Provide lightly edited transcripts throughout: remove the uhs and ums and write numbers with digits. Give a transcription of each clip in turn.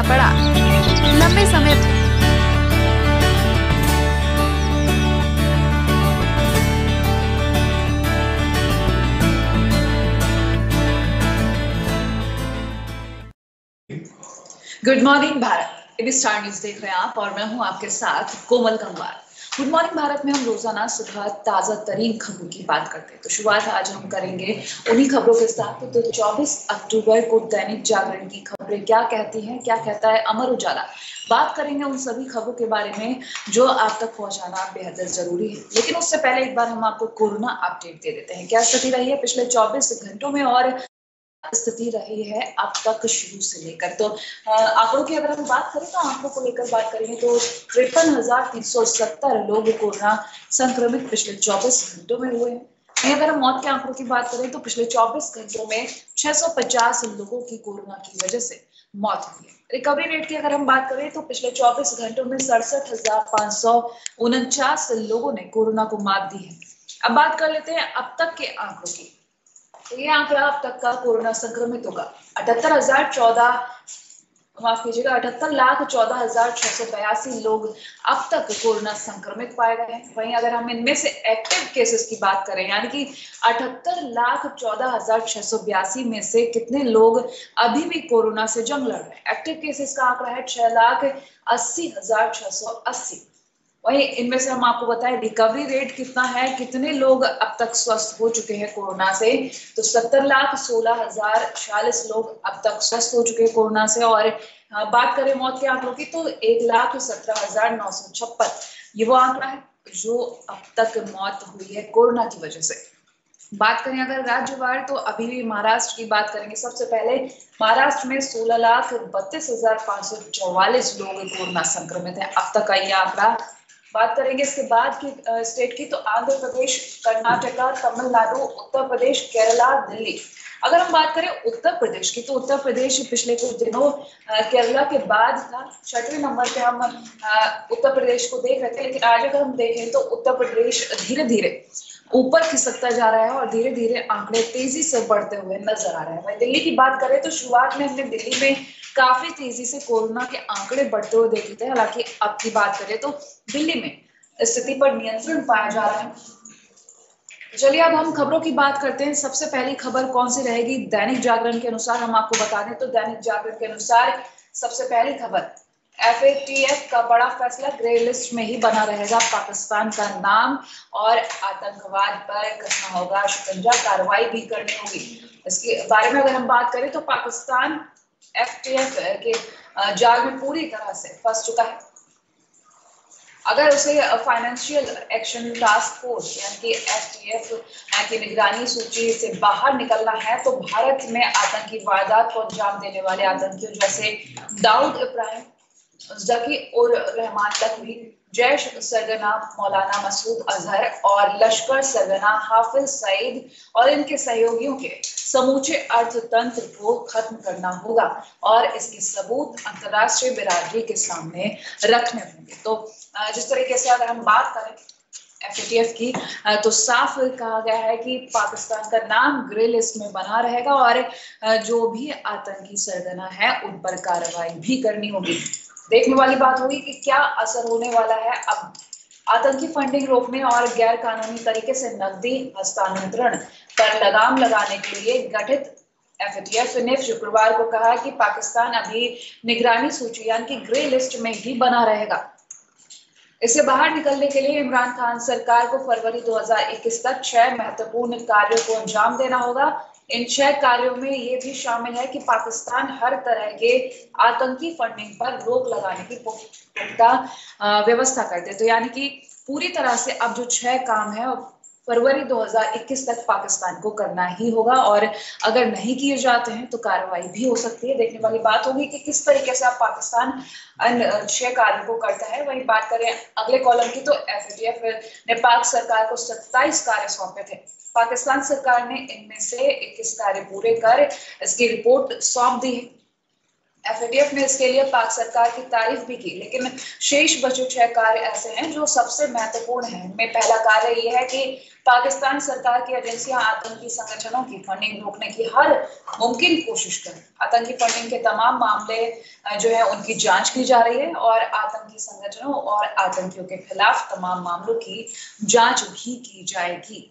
पड़ा। लंबे समय good morning Bharat, AB Star News देख रहे हैं आप और मैं हूं आपके साथ कोमल कंवार। गुड मॉर्निंग भारत में हम रोजाना सुबह ताजा तरीन खबरों की बात करते हैं। तो शुरुआत आज हम करेंगे उन्हीं खबरों के साथ। तो 24 अक्टूबर को दैनिक जागरण की खबरें क्या कहती हैं, क्या कहता है अमर उजाला। बात करेंगे उन सभी खबरों के बारे में जो आप तक पहुंचाना बेहद जरूरी है। लेकिन उससे पहले एक बार हम आपको कोरोना अपडेट दे देते हैं। क्या स्थिति रही है पिछले 24 घंटों में और स्थिति रही है अब तक शुरू से लेकर। तो आंकड़ों की अगर हम बात करें तो आंकड़ों को लेकर बात करेंगे तो 53,370 लोग कोरोना संक्रमित पिछले 24 घंटों में हुए हैं। वहीं अगर हम मौत के आंकड़ों की बात करें तो पिछले 24 घंटों में 650 लोगों की कोरोना की वजह से मौत हुई है। रिकवरी रेट की अगर हम बात करें तो पिछले 24 घंटों में 67,549 लोगों ने कोरोना को मात दी है। अब बात कर लेते हैं अब तक के आंकड़ों की। तो ये आंकड़ा अब तक का कोरोना संक्रमितों का 78,14,682 लोग अब तक कोरोना संक्रमित पाए गए हैं। वहीं अगर हम इनमें से एक्टिव केसेस की बात करें यानी कि 78,14,682 में से कितने लोग अभी भी कोरोना से जंग लड़ रहे हैं। एक्टिव केसेस का आंकड़ा है 6,80,680। वही इनमें से हम आपको बताएं रिकवरी रेट कितना है, कितने लोग अब तक स्वस्थ हो चुके हैं कोरोना से। तो 70,16,046 लोग अब तक स्वस्थ हो चुके हैं कोरोना से। और बात करें मौत के आंकड़ों की तो 1,17,956 ये वो आंकड़ा है जो अब तक मौत हुई है कोरोना की वजह से। बात करें अगर राज्यवार तो अभी भी महाराष्ट्र की बात करेंगे। सबसे पहले महाराष्ट्र में 16,32,544 लोग कोरोना संक्रमित हैं अब तक का ये आंकड़ा। बात करेंगे इसके बाद की स्टेट की तो आंध्र प्रदेश, कर्नाटका, तमिलनाडु, उत्तर प्रदेश, केरला, दिल्ली। अगर हम बात करें उत्तर प्रदेश की तो उत्तर प्रदेश पिछले कुछ दिनों केरला के बाद था। 6वें नंबर पे हम उत्तर प्रदेश को देख रहे थे। लेकिन आज अगर हम देखें तो उत्तर प्रदेश धीरे धीरे ऊपर खिसकता जा रहा है और धीरे धीरे आंकड़े तेजी से बढ़ते हुए नजर आ रहे हैं। वहीं दिल्ली की बात करें तो शुरुआत में हमने दिल्ली में काफी तेजी से कोरोना के आंकड़े बढ़ते हुए देखे थे। हालांकि अब की बात करें तो दिल्ली में स्थिति पर नियंत्रण पाया जा रहा है। चलिए अब हम खबरों की बात करते हैं। सबसे पहली खबर कौन सी रहेगी दैनिक जागरण के अनुसार हम आपको बता दें तो दैनिक जागरण के अनुसार सबसे पहली खबर FATF का बड़ा फैसला, ग्रे लिस्ट में ही बना रहेगा पाकिस्तान का नाम और आतंकवाद पर कसना होगा शिकंजा, कार्रवाई भी करनी होगी। इसके बारे में अगर हम बात करें तो पाकिस्तान FATF के जाल में पूरी तरह से फंस चुका है। अगर उसे फाइनेंशियल एक्शन टास्क फोर्स यानी कि FATF की निगरानी सूची से बाहर निकलना है तो भारत में आतंकी वारदात को अंजाम देने वाले आतंकियों जैसे दाऊद इब्राहिम, जकी उर रहमान लखवी, जैश सरगना मौलाना मसूद अजहर और लश्कर सरगना हाफिज सईद और इनके सहयोगियों के समूचे अर्थतंत्र को खत्म करना होगा और इसके सबूत अंतर्राष्ट्रीय बिरादरी के सामने रखने होंगे। तो जिस तरीके से अगर हम बात करें FATF की तो साफ कहा गया है कि पाकिस्तान का नाम ग्रे लिस्ट में बना रहेगा और जो भी आतंकी सरगना है उन पर कार्रवाई भी करनी होगी। देखने वाली बात होगी कि क्या असर होने वाला है। अब आतंकी फंडिंग रोकने और गैर कानूनी तरीके से नकदी हस्तांतरण पर लगाम लगाने के लिए गठित FATF ने शुक्रवार को कहा कि पाकिस्तान अभी निगरानी सूची यानी कि ग्रे लिस्ट में ही बना रहेगा। इससे बाहर निकलने के लिए इमरान खान सरकार को फरवरी 2021 तक 6 महत्वपूर्ण कार्यों को अंजाम देना होगा। इन 6 कार्यों में ये भी शामिल है कि पाकिस्तान हर तरह के आतंकी फंडिंग पर रोक लगाने की पुख्ता व्यवस्था कर दे। तो यानी कि पूरी तरह से अब जो 6 काम है फरवरी 2021 तक पाकिस्तान को करना ही होगा और अगर नहीं किए जाते हैं तो कार्रवाई भी हो सकती है। देखने वाली बात होगी कि किस तरीके से अब पाकिस्तान इन 6 कार्यों को करता है। वहीं बात करें अगले कॉलम की तो FATF ने पाक सरकार को 27 कार्य सौंपे थे। पाकिस्तान सरकार ने इनमें से 21 कार्य पूरे कर इसकी रिपोर्ट सौंप दी है। FATF ने इसके लिए पाक सरकार की तारीफ भी की, लेकिन शेष बचे 6 कार्य ऐसे हैं जो सबसे महत्वपूर्ण हैं। इनमें पहला कार्य यह है कि पाकिस्तान सरकार की एजेंसियां आतंकी संगठनों की फंडिंग रोकने की हर मुमकिन कोशिश करें। आतंकी फंडिंग के तमाम मामले जो है उनकी जांच की जा रही है और आतंकी संगठनों और आतंकियों के खिलाफ तमाम मामलों की जांच भी की जाएगी।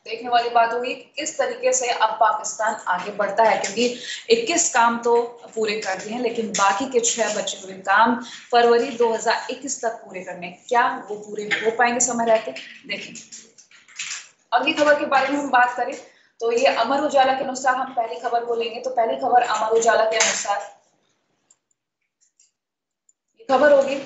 देखने वाली बात होगी किस तरीके से अब पाकिस्तान आगे बढ़ता है, क्योंकि 21 काम तो पूरे कर दिए हैं, लेकिन बाकी के 6 बचे हुए काम फरवरी 2021 तक पूरे करने, क्या वो पूरे हो पाएंगे समय रहते? देखिए, अगली खबर के बारे में हम बात करें तो ये अमर उजाला के अनुसार हम पहली खबर को लेंगे। तो पहली खबर अमर उजाला के अनुसार ये खबर होगी,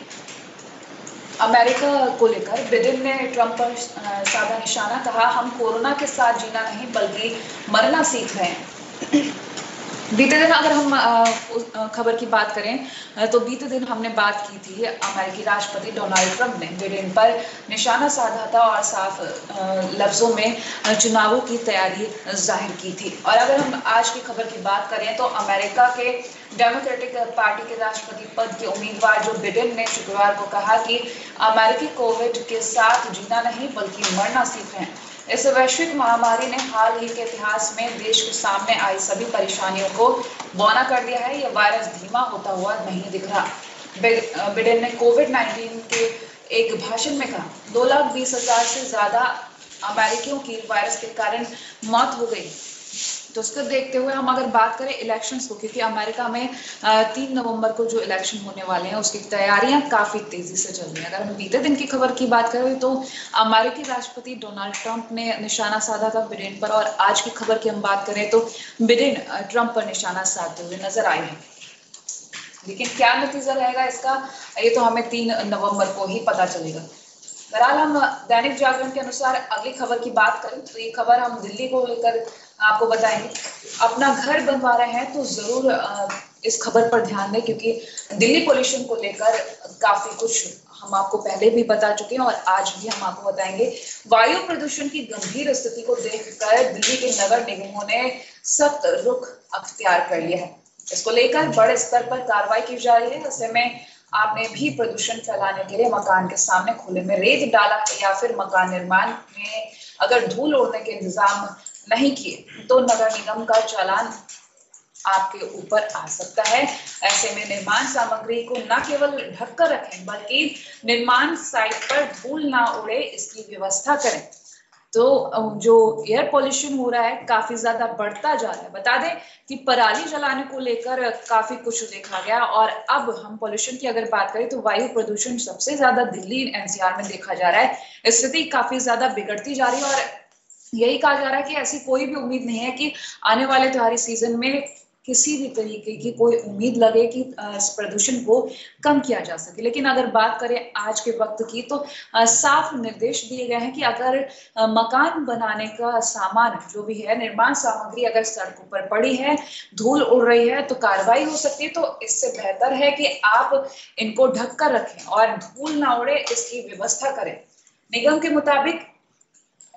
अमेरिका को लेकर बिडेन ने ट्रंप पर साधा निशाना, कहा हम कोरोना के साथ जीना नहीं बल्कि मरना सीख रहे हैं। बीते दिन अगर हम उस खबर की बात करें तो बीते दिन हमने बात की थी, अमेरिकी राष्ट्रपति डोनाल्ड ट्रंप ने बिडेन पर निशाना साधा था और साफ लफ्जों में चुनावों की तैयारी जाहिर की थी। और अगर हम आज की खबर की बात करें तो अमेरिका के डेमोक्रेटिक पार्टी के राष्ट्रपति पद के उम्मीदवार जो बिडेन ने शुक्रवार को कहा कि अमेरिकी कोविड के साथ जीना नहीं बल्कि मरना सीख रहे हैं। इस वैश्विक महामारी ने हाल ही के इतिहास में देश के सामने आई सभी परेशानियों को बौना कर दिया है। यह वायरस धीमा होता हुआ नहीं दिख रहा। बिडेन ने कोविड-19 के एक भाषण में कहा 2,20,000 से ज्यादा अमेरिकियों की वायरस के कारण मौत हो गई। तो उसको देखते हुए हम अगर बात करें इलेक्शंस को, क्योंकि अमेरिका में 3 नवंबर को जो इलेक्शन होने वाले हैं उसकी तैयारियां काफी तेजी से चल रही हैं। अगर हम बीते दिन की खबर की बात करें तो अमेरिकी राष्ट्रपति डोनाल्ड ट्रंप ने निशाना साधा था बिडेन पर, और आज की खबर की हम बात करें तो बिडेन ट्रंप पर निशाना साधते हुए नजर आए हैं। लेकिन क्या नतीजा रहेगा इसका, ये तो हमें 3 नवंबर को ही पता चलेगा। बहरहाल हम दैनिक जागरण के अनुसार अगली खबर की बात करें तो ये खबर हम दिल्ली को लेकर आपको बताएंगे। अपना घर बनवा रहे हैं तो जरूर इस खबर पर ध्यान दें, क्योंकि दिल्ली पोल्यूशन को लेकर काफी कुछ हम आपको पहले भी बता चुके हैं और आज भी हम आपको बताएंगे। वायु प्रदूषण की गंभीर स्थिति को देखकर दिल्ली के नगर निगमों ने सख्त रुख अख्तियार कर लिया है। इसको लेकर बड़े स्तर पर कार्रवाई की जा रही है। ऐसे में आपने भी प्रदूषण फैलाने के लिए मकान के सामने खुले में रेत डाला है या फिर मकान निर्माण में अगर धूल उड़ने के इंतजाम नहीं किए तो नगर निगम का चालान आपके ऊपर आ सकता है। ऐसे में निर्माण सामग्री को न केवल ढककर रखें बल्कि निर्माण साइट पर धूल ना उड़े इसकी व्यवस्था करें। तो जो एयर पॉल्यूशन हो रहा है काफी ज्यादा बढ़ता जा रहा है। बता दें कि पराली जलाने को लेकर काफी कुछ देखा गया, और अब हम पॉल्यूशन की अगर बात करें तो वायु प्रदूषण सबसे ज्यादा दिल्ली NCR में देखा जा रहा है। स्थिति काफी ज्यादा बिगड़ती जा रही है और यही कहा जा रहा है कि ऐसी कोई भी उम्मीद नहीं है कि आने वाले त्योहारी सीजन में किसी भी तरीके की कोई उम्मीद लगे कि इस प्रदूषण को कम किया जा सके। लेकिन अगर बात करें आज के वक्त की तो साफ निर्देश दिए गए हैं कि अगर मकान बनाने का सामान जो भी है, निर्माण सामग्री अगर सड़कों पर पड़ी है, धूल उड़ रही है तो कार्रवाई हो सकती है। तो इससे बेहतर है कि आप इनको ढक कर रखें और धूल ना उड़े इसकी व्यवस्था करें। निगम के मुताबिक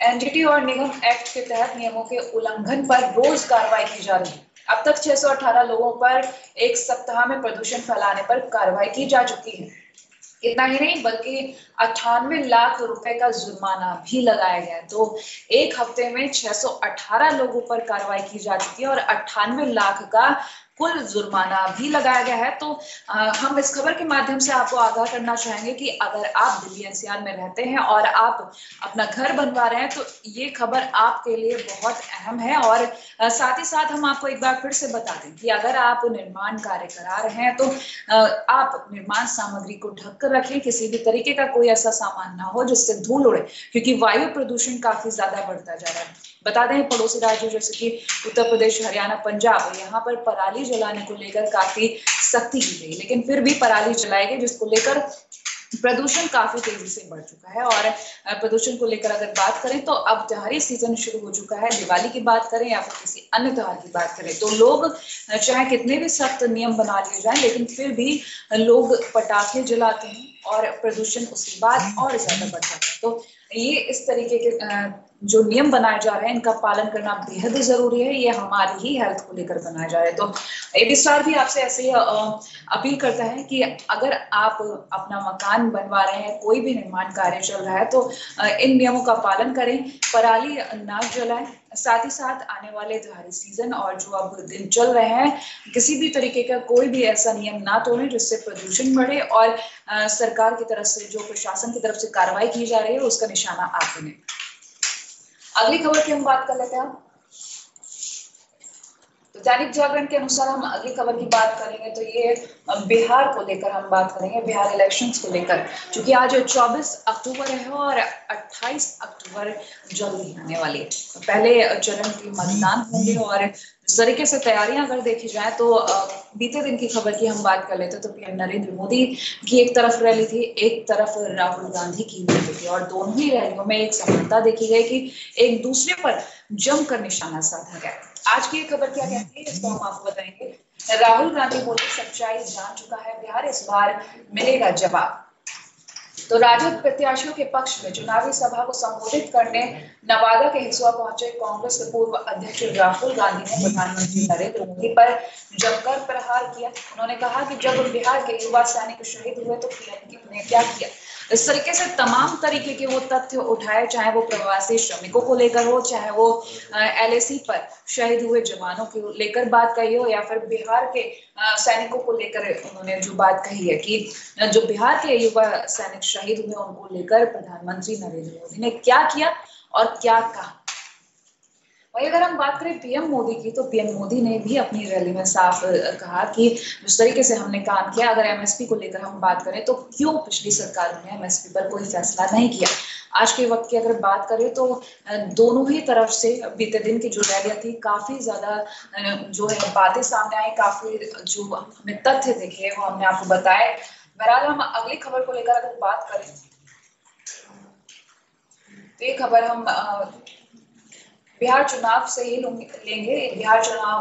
एनजीटी और निगम एक्ट के तहत नियमों के उल्लंघन पर रोज कार्रवाई की जा रही है। अब तक 618 लोगों पर एक सप्ताह में प्रदूषण फैलाने पर कार्रवाई की जा चुकी है। इतना ही नहीं बल्कि 98 लाख रुपए का जुर्माना भी लगाया गया है। तो एक हफ्ते में 618 लोगों पर कार्रवाई की जा चुकी है और 98 लाख का कुल जुर्माना भी लगाया गया है। तो हम इस खबर के माध्यम से आपको आगाह करना चाहेंगे कि अगर आप दिल्ली NCR में रहते हैं और आप अपना घर बनवा रहे हैं तो ये खबर आपके लिए बहुत अहम है। और साथ ही साथ हम आपको एक बार फिर से बता दें कि अगर आप निर्माण कार्य करा रहे हैं तो आप निर्माण सामग्री को ढक कर रखें, किसी भी तरीके का कोई ऐसा सामान ना हो जिससे धूल उड़े, क्योंकि वायु प्रदूषण काफी ज्यादा बढ़ता जा रहा है। बता दें पड़ोसी राज्यों जैसे कि उत्तर प्रदेश, हरियाणा, पंजाब, यहाँ पर पराली जलाने को लेकर काफी सख्ती की गई, लेकिन फिर भी पराली जलाई गई, जिसको लेकर प्रदूषण काफी तेजी से बढ़ चुका है। और प्रदूषण को लेकर अगर बात करें तो अब त्योहारी सीजन शुरू हो चुका है। दिवाली की बात करें या फिर किसी अन्य त्योहार की बात करें तो लोग चाहे कितने भी सख्त नियम बना लिए जाएं, लेकिन फिर भी लोग पटाखे जलाते हैं और प्रदूषण उसके बाद और ज्यादा बढ़ जाता है। तो ये इस तरीके के जो नियम बनाए जा रहे हैं इनका पालन करना बेहद जरूरी है। ये हमारी ही हेल्थ को लेकर बनाया जा रहा है। तो एबी स्टार भी आपसे ऐसे ही अपील करता है कि अगर आप अपना मकान बनवा रहे हैं, कोई भी निर्माण कार्य चल रहा है, तो इन नियमों का पालन करें, पराली ना जलाएं। साथ ही साथ आने वाले त्योहारी सीजन और जो अब दिन चल रहे हैं, किसी भी तरीके का कोई भी ऐसा नियम ना तोड़ें जिससे प्रदूषण बढ़े और सरकार की तरफ से, जो प्रशासन की तरफ से कार्रवाई की जा रही है, उसका निशाना आप बने। अगली खबर की हम बात कर लेते हैं। तो दैनिक जागरण के अनुसार हम अगली खबर की बात करेंगे तो ये बिहार को लेकर हम बात करेंगे, बिहार इलेक्शंस को लेकर, क्योंकि आज 24 अक्टूबर है और 28 अक्टूबर जल्द ही आने वाली है। पहले चरण की मतदान होंगे और इस तरीके से तैयारियां अगर देखी जाए तो बीते दिन की खबर की हम बात कर लेते तो पीएम नरेंद्र मोदी की एक तरफ रैली थी, एक तरफ राहुल गांधी की रैली थी और दोनों ही रैलियों में एक समानता देखी गई कि एक दूसरे पर जमकर निशाना साधा गया। आज की खबर क्या कहती है इसको हम आपको बताएंगे। राहुल गांधी बोले सच्चाई जान चुका है बिहार, इस बार मिलेगा जवाब। तो राजद प्रत्याशियों के पक्ष में चुनावी सभा को संबोधित करने नवादा के हिसुआ पहुंचे कांग्रेस के पूर्व अध्यक्ष राहुल गांधी ने प्रधानमंत्री नरेंद्र मोदी पर जमकर प्रहार किया। उन्होंने कहा कि जब बिहार के युवा सैनिक शहीद हुए तो पीएम ने क्या किया। इस तरीके से तमाम तरीके के वो तथ्य उठाए, चाहे वो प्रवासी श्रमिकों को लेकर हो, चाहे वो एलएसी पर शहीद हुए जवानों को लेकर बात कही हो, या फिर बिहार के सैनिकों को लेकर उन्होंने जो बात कही है कि जो बिहार के युवा सैनिक शहीद हुए उनको लेकर प्रधानमंत्री नरेंद्र मोदी ने क्या किया और क्या कहा। वही अगर हम बात करें पीएम मोदी की, तो पीएम मोदी ने भी अपनी रैली में साफ कहा कि जिस तरीके से हमने काम किया, अगर एमएसपी को लेकर हम बात करें तो क्यों पिछली सरकार ने एमएसपी पर कोई फैसला नहीं किया। आज के वक्त की अगर बात करें तो दोनों ही तरफ से बीते दिन की जो रैलियां थी, काफी ज्यादा जो है बातें सामने आई, काफी जो हमें तथ्य देखे वो हमने आपको बताए। बहरहाल हम अगली खबर को लेकर अगर बात करें तो ये खबर हम बिहार चुनाव से ही लेंगे, बिहार चुनाव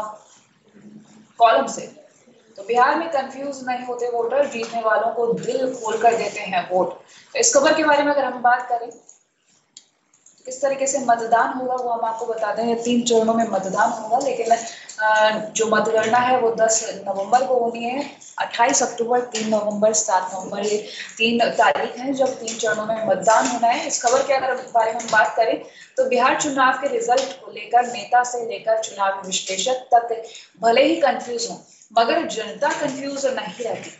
कॉलम से। तो बिहार में कंफ्यूज नहीं होते वोटर, जीतने वालों को दिल खोल कर देते हैं वोट। तो इस खबर के बारे में अगर हम बात करें किस तरीके से मतदान होगा वो हम आपको बता दें। 3 चरणों में मतदान होगा, लेकिन जो मतगणना है वो 10 नवंबर को होनी है। 28 अक्टूबर, 3 नवंबर, 7 नवंबर, ये 3 तारीख है जब 3 चरणों में मतदान होना है। इस खबर के अगर बारे में हम बात करें तो बिहार चुनाव के रिजल्ट को लेकर नेता से लेकर चुनावी विश्लेषक तक भले ही कंफ्यूज हो, मगर जनता कंफ्यूज नहीं रहती।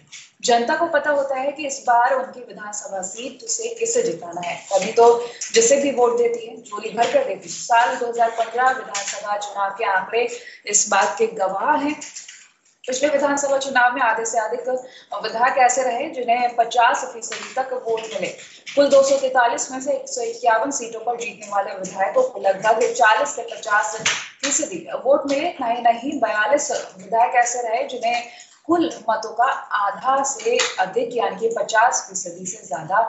जनता को पता होता है कि इस बार उनकी विधानसभा सीट से किसे जिताना है, तभी तो जिसे भी वोट देती है झोली भर कर देती है। साल 2015 विधानसभा चुनाव के आंकड़े इस बात के गवाह हैं। पिछले विधानसभा चुनाव में आधे से अधिक विधायक ऐसे रहे जिन्हें 50% तक वोट मिले। कुल 243 में से 151 सीटों पर जीतने वाले विधायकों को लगभग 40 से 50% वोट मिले। नहीं 42 विधायक ऐसे रहे जिन्हें कुल मतों का आधा से अधिक यानी कि 50% से ज्यादा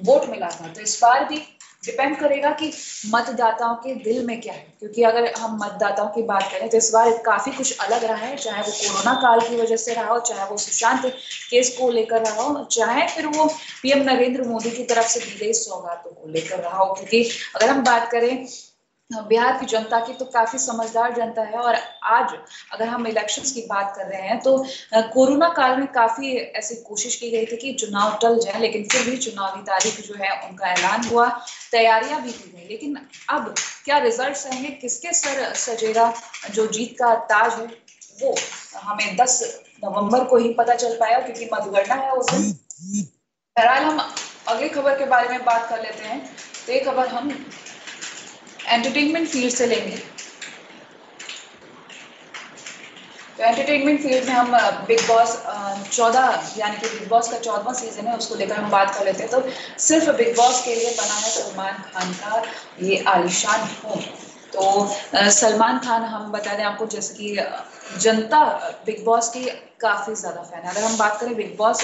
वोट मिला था। तो इस बार भी डिपेंड करेगा कि मतदाताओं के दिल में क्या है, क्योंकि अगर हम मतदाताओं की बात करें तो इस बार काफी कुछ अलग रहा है, चाहे वो कोरोना काल की वजह से रहा हो, चाहे वो सुशांत केस को लेकर रहा हो, चाहे फिर वो पीएम नरेंद्र मोदी की तरफ से दी गई सौगातों को लेकर रहा हो। क्योंकि अगर हम बात करें बिहार की जनता की तो काफी समझदार जनता है। और आज अगर हम इलेक्शंस की बात कर रहे हैं तो कोरोना काल में काफी ऐसी कोशिश की गई थी कि चुनाव टल जाए, लेकिन फिर भी चुनावी तारीख जो है उनका ऐलान हुआ, तैयारियां भी की गई। लेकिन अब क्या रिजल्ट आएंगे, किसके सर सजेगा जो जीत का ताज है, वो हमें 10 नवंबर को ही पता चल पाया, क्योंकि मतगणना है उस दिन। बहरहाल हम अगली खबर के बारे में बात कर लेते हैं। तो ये खबर हम एंटरटेनमेंट फील्ड से लेंगे। तो एंटरटेनमेंट फील्ड में हम बिग बॉस 14 यानी कि बिग बॉस का 14वां सीजन है उसको लेकर हम बात कर लेते हैं। तो सिर्फ बिग बॉस के लिए बना है सलमान खान का ये आलीशान होम। तो सलमान खान, हम बता दें आपको, जैसे कि जनता बिग बॉस की काफी ज्यादा फैन है। अगर हम बात करें बिग बॉस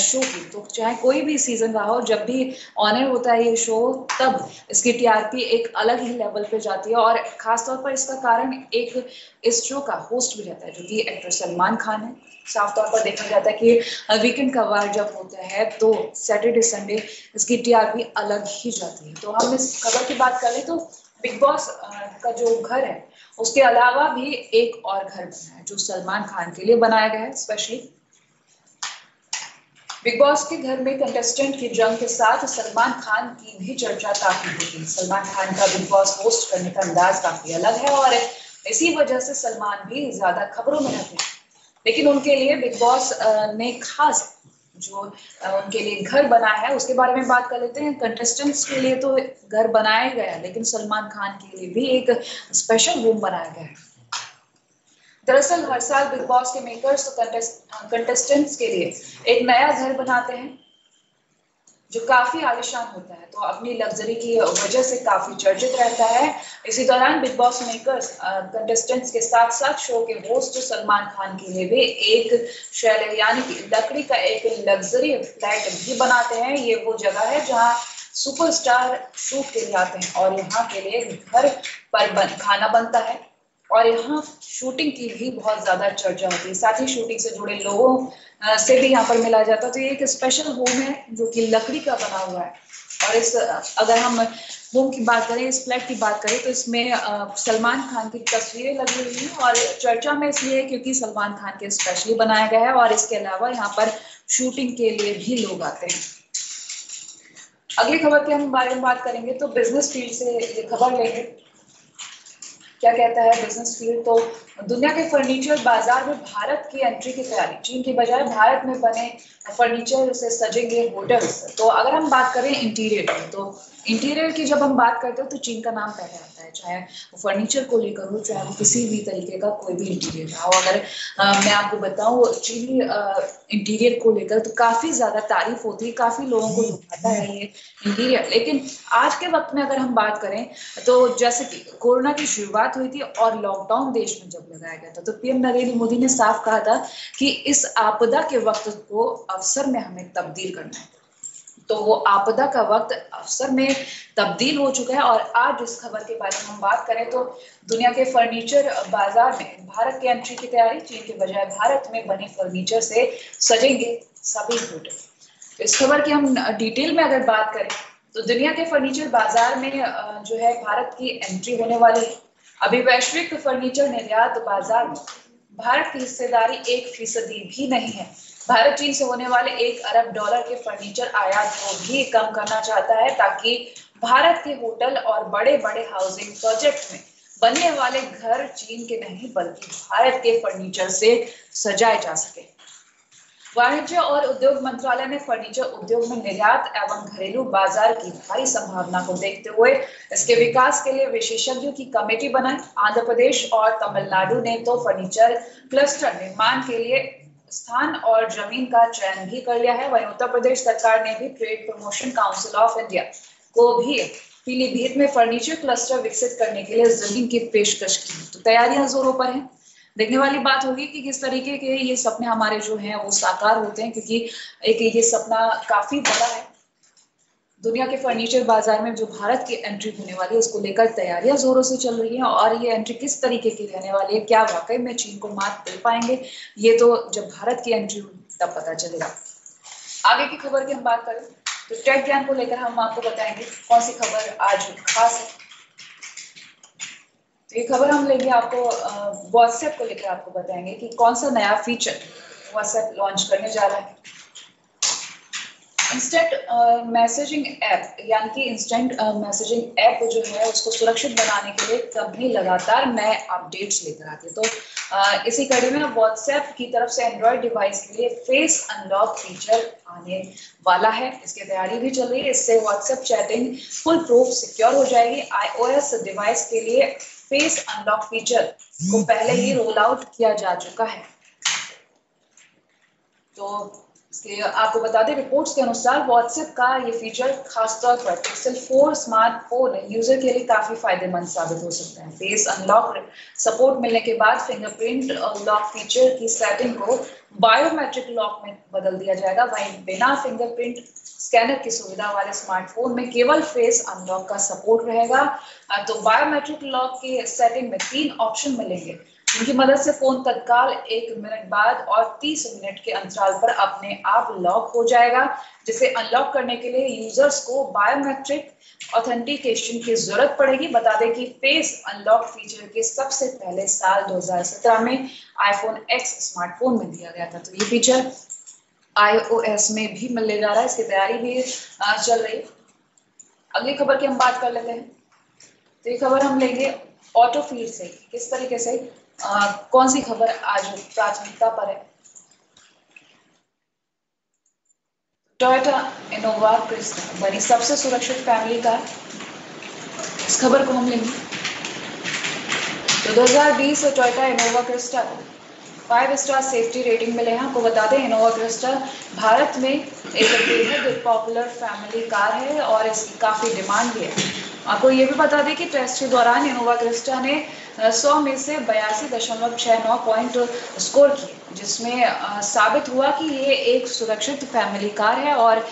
शो की, तो चाहे कोई भी सीजन रहा हो, जब भी ऑन एयर होता है ये शो, तब इसकी टीआरपी एक अलग ही लेवल पे जाती है। और खासतौर पर इसका कारण एक इस शो का होस्ट भी रहता है जो कि एक्टर सलमान खान है। साफ तौर पर देखा जाता है कि वीकेंड का वार जब होता है तो सैटरडे संडे इसकी टीआरपी अलग ही जाती है। तो हम इस खबर की बात करें तो बिग बॉस का जो घर है उसके अलावा भी एक और घर बना है जो सलमान खान के लिए बनाया गया है स्पेशली। बिग बॉस के घर में कंटेस्टेंट की जंग के साथ सलमान खान की भी चर्चा काफी होती है। सलमान खान का बिग बॉस होस्ट करने का अंदाज काफी अलग है और इसी वजह से सलमान भी ज्यादा खबरों में रहते हैं। लेकिन उनके लिए बिग बॉस ने खास जो उनके लिए घर बना है उसके बारे में बात कर लेते हैं। कंटेस्टेंट्स के लिए तो घर बनाया गया है लेकिन सलमान खान के लिए भी एक स्पेशल रूम बनाया गया है। दरअसल हर साल बिग बॉस के मेकर्स कंटेस्टेंट्स के लिए एक नया घर बनाते हैं जो काफी आलीशान होता है, तो अपनी लग्जरी की वजह से काफी चर्चित रहता है। इसी दौरान बिग बॉस मेकर्स कंटेस्टेंट्स के साथ साथ शो के होस्ट सलमान खान के लिए भी एक शैली यानी कि लकड़ी का एक लग्जरी फ्लैट भी बनाते हैं। ये वो जगह है जहां सुपरस्टार शूट के लिए आते हैं और यहाँ के लिए घर पर खाना बनता है और यहाँ शूटिंग की भी बहुत ज्यादा चर्चा होती है। साथ ही शूटिंग से जुड़े लोगों से भी यहाँ पर मिला जाता है। तो ये एक स्पेशल होम है जो कि लकड़ी का बना हुआ है। और इस अगर हम होम की बात करें, इस फ्लैट की बात करें, तो इसमें सलमान खान की तस्वीरें लगी हुई हैं और चर्चा में इसलिए क्योंकि सलमान खान के स्पेशली बनाया गया है और इसके अलावा यहाँ पर शूटिंग के लिए भी लोग आते हैं। अगली खबर के हम बारे में बात करेंगे तो बिजनेस फील्ड से ये खबर लेंगे। क्या कहता है बिजनेस फील्ड, तो दुनिया के फर्नीचर बाजार में भारत की एंट्री की तैयारी। चीन के बजाय भारत में बने फर्नीचर से सजेंगे होटल्स। तो अगर हम बात करें इंटीरियर की, तो इंटीरियर की जब हम बात करते हैं तो चीन का नाम पहले आता है, चाहे वो फर्नीचर को लेकर हो चाहे वो किसी भी तरीके का कोई भी इंटीरियर हो। अगर मैं आपको बताऊं चीनी इंटीरियर को लेकर तो काफी ज्यादा तारीफ होती है, काफी लोगों को लुभाता है ये इंटीरियर। लेकिन आज के वक्त में अगर हम बात करें तो जैसे कि कोरोना की शुरुआत हुई थी और लॉकडाउन देश में जब लगाया गया था तो पीएम नरेंद्र मोदी ने साफ कहा था कि इस आपदा के वक्त को अवसर में हमें तब्दील करना है। तो वो आपदा का वक्त अवसर में तब्दील हो चुका है। और आज इस खबर के बारे में हम बात करें तो दुनिया के फर्नीचर बाजार में भारत की एंट्री की तैयारी। चीन के बजाय भारत में बने फर्नीचर से सजेंगे सभी होटल। इस खबर की हम डिटेल में अगर बात करें तो दुनिया के फर्नीचर बाजार में जो है भारत की एंट्री होने वाली है। अभी वैश्विक फर्नीचर निर्यात बाजार में भारत की हिस्सेदारी 1% भी नहीं है। भारत चीन से होने वाले $1 अरब के फर्नीचर आयात को भी कम करना चाहता है ताकि भारत के होटल और बड़े बड़े हाउसिंग प्रोजेक्ट में बनने वाले घर चीन के नहीं बल्कि भारत के फर्नीचर से सजाए जा सके। वाणिज्य और उद्योग मंत्रालय ने फर्नीचर उद्योग में निर्यात एवं घरेलू बाजार की भारी संभावना को देखते हुए इसके विकास के लिए विशेषज्ञों की कमेटी बनाई। आंध्र प्रदेश और तमिलनाडु ने तो फर्नीचर क्लस्टर निर्माण के लिए स्थान और जमीन का चयन भी कर लिया है। वहीं उत्तर प्रदेश सरकार ने भी trade promotion council of India को भी पीलीभीत में फर्नीचर क्लस्टर विकसित करने के लिए जमीन की पेशकश की। तो तैयारियां जोरों पर हैं। देखने वाली बात होगी कि किस तरीके के ये सपने हमारे जो हैं वो साकार होते हैं, क्योंकि एक ये सपना काफी बड़ा है। दुनिया के फर्नीचर बाजार में जो भारत की एंट्री होने वाली है उसको लेकर तैयारियां जोरों से चल रही हैं और ये एंट्री किस तरीके की रहने वाली है, क्या वाकई में चीन को मात दे पाएंगे, ये तो जब भारत की एंट्री होगी तब पता चलेगा। आगे की खबर की हम बात करें तो टेक ज्ञान को लेकर हम आपको बताएंगे कौन सी खबर आज खास है। तो ये खबर हम लेंगे आपको व्हाट्सएप को लेकर आपको बताएंगे कि कौन सा नया फीचर व्हाट्सएप लॉन्च करने जा रहा है। इंस्टेंट मैसेजिंग ऐप यानी कि इंस्टेंट मैसेजिंग ऐप जो है उसको सुरक्षित बनाने के लिए कंपनी लगातार नए अपडेट्स लेकर आती है। तो इसी कड़ी में व्हाट्सएप की तरफ से एंड्रॉइड डिवाइस के लिए फेस अनलॉक फीचर आने वाला है। इसकी तैयारी भी चल रही है। इससे WhatsApp chatting full proof secure हो जाएगी। iOS डिवाइस के लिए फेस अनलॉक फीचर को पहले ही रोल आउट किया जा चुका है। तो इसके आपको बता दें रिपोर्ट्स के अनुसार व्हाट्सएप का ये फीचर खासतौर पर पिक्सल 4 स्मार्टफोन यूजर के लिए काफी फायदेमंद साबित हो सकता है। फेस अनलॉक सपोर्ट मिलने के बाद फिंगरप्रिंट लॉक फीचर की सेटिंग को बायोमेट्रिक लॉक में बदल दिया जाएगा। वहीं बिना फिंगरप्रिंट स्कैनर की सुविधा वाले स्मार्टफोन में केवल फेस अनलॉक का सपोर्ट रहेगा। तो बायोमेट्रिक लॉक की सेटिंग में 3 ऑप्शन मिलेंगे। इनकी मदद से फोन तत्काल 1 मिनट बाद और 30 मिनट के अंतराल पर अपने आप लॉक हो जाएगा, जिसे अनलॉक करने के लिए यूजर्स को बायोमेट्रिक ऑथेंटिकेशन की जरूरत पड़ेगी। बता दें कि फेस अनलॉक फीचर के सबसे पहले साल 2017 में आईफोन एक्स स्मार्टफोन में दिया गया था। तो ये फीचर iOS में भी मिलने जा रहा है, इसकी तैयारी भी चल रही है। अगली खबर की हम बात कर लेते हैं। तो ये खबर हम लेंगे ऑटो फील्ड से। किस तरीके से कौन सी खबर आज प्राथमिकता पर है? टोयोटा इनोवा क्रिस्टा बनी सबसे सुरक्षित फैमिली कार। इस खबर को हम लेंगे। तो 2020 टोयोटा इनोवा क्रिस्टा को 5 स्टार सेफ्टी रेटिंग मिले हैं। आपको बता दें इनोवा क्रिस्टा भारत में एक बेहद पॉपुलर फैमिली कार है और इसकी काफी डिमांड भी है। आपको ये भी बता दें कि टेस्ट के दौरान इनोवा क्रिस्टा ने 100 में से 82.69 पॉइंट स्कोर किए, जिसमें साबित हुआ कि ये एक सुरक्षित फैमिली कार है। और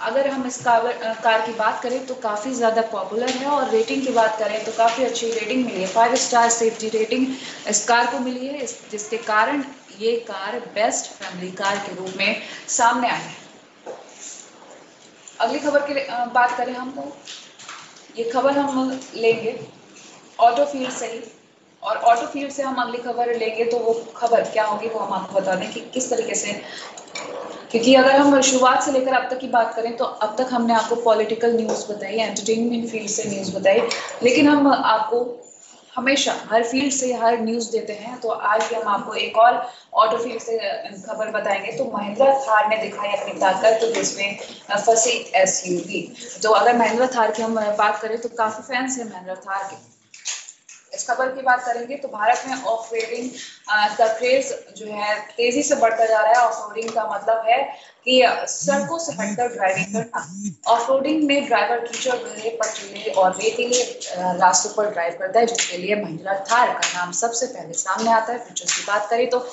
अगर हम इस कार की बात करें तो काफ़ी ज़्यादा पॉपुलर है, और रेटिंग की बात करें तो काफ़ी अच्छी रेटिंग मिली है। 5 स्टार सेफ्टी रेटिंग इस कार को मिली है, जिसके कारण ये कार बेस्ट फैमिली कार के रूप में सामने आई है। अगली खबर की बात करें हम, तो ये खबर हम लेंगे ऑटो फील्ड से ही, और ऑटो फील्ड से हम अगली खबर लेंगे तो वो खबर क्या होगी वो हम आपको बता दें कि किस तरीके से। क्योंकि अगर हम शुरुआत से लेकर अब तक की बात करें तो अब तक हमने आपको पॉलिटिकल न्यूज़ बताई, एंटरटेनमेंट फील्ड से न्यूज़ बताई, लेकिन हम आपको हमेशा हर फील्ड से हर न्यूज़ देते हैं। तो आज भी हम आपको एक और ऑटो फील्ड से खबर बताएंगे। तो महिंद्रा थार ने दिखाई अपनी ताकत, तो जिसमें फंसी एसयूवी। तो अगर महिंद्रा थार की हम बात करें तो काफ़ी फैंस हैं महिंद्रा थार के। इस खबर की बात करेंगे तो भारत में ऑफ रोडिंग का क्रेज जो है तेजी से बढ़ता जा रहा है। ऑफ रोडिंग का मतलब है कि सड़कों से हटकर ड्राइविंग करना। ऑफ रोडिंग में ड्राइवर कीचड़ भरे, पथरीले और रेतीले रास्तों पर ड्राइव करता है, जिसके लिए महिंद्रा थार का नाम सबसे पहले सामने आता है। फीचर्स की बात करें तो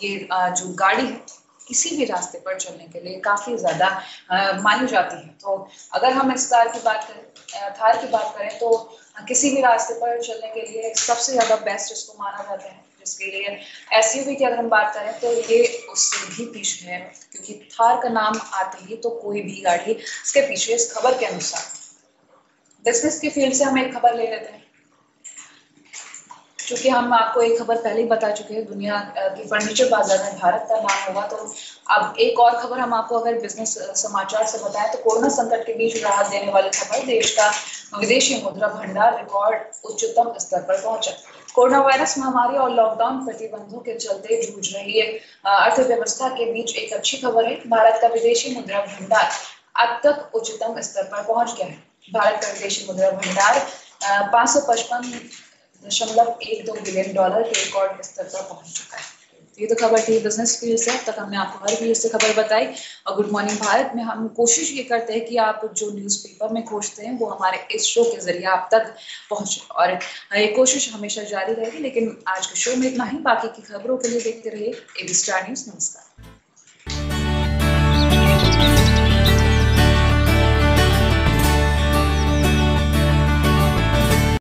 ये जो गाड़ी है किसी भी रास्ते पर चलने के लिए काफी ज्यादा मानी जाती है। तो अगर हम इस कार की बात करें, थार की बात करें, तो किसी भी रास्ते पर चलने के लिए सबसे ज्यादा बेस्ट इसको माना जाता है। जिसके लिए एसयूवी की अगर हम बात करें तो ये उससे भी पीछे है, क्योंकि थार का नाम आते ही तो कोई भी गाड़ी इसके पीछे। इस खबर के अनुसार बिजनेस की फील्ड से हम एक खबर ले लेते हैं, क्योंकि हम आपको एक खबर पहले ही बता चुके हैं, दुनिया की फर्नीचर बाजार में भारत का नाम होगा। तो अब एक और खबर हम आपको अगर बिजनेस समाचार से बताएं तो कोरोना संकट के बीच राहत देने वाली खबर। देश का विदेशी मुद्रा भंडार रिकॉर्ड उच्चतम स्तर पर पहुंचा। कोरोना वायरस महामारी और लॉकडाउन प्रतिबंधों के चलते जूझ रही अर्थव्यवस्था के बीच एक अच्छी खबर है। भारत का विदेशी मुद्रा भंडार अब तक उच्चतम स्तर पर पहुंच गया है। भारत का विदेशी मुद्रा भंडार 555.12 बिलियन डॉलर के रिकॉर्ड स्तर पर पहुंच चुका है। ये तो खबर थी बिजनेस फील्ड से। अब तक हमने आपको हर फील्ड से खबर बताई। और गुड मॉर्निंग भारत में हम कोशिश ये करते हैं कि आप जो न्यूज़पेपर में खोजते हैं वो हमारे इस शो के जरिए आप तक पहुंचे, और ये कोशिश हमेशा जारी रहेगी। लेकिन आज के शो में इतना ही। बाकी की खबरों के लिए देखते रहिए एबी स्टार न्यूज़। नमस्कार।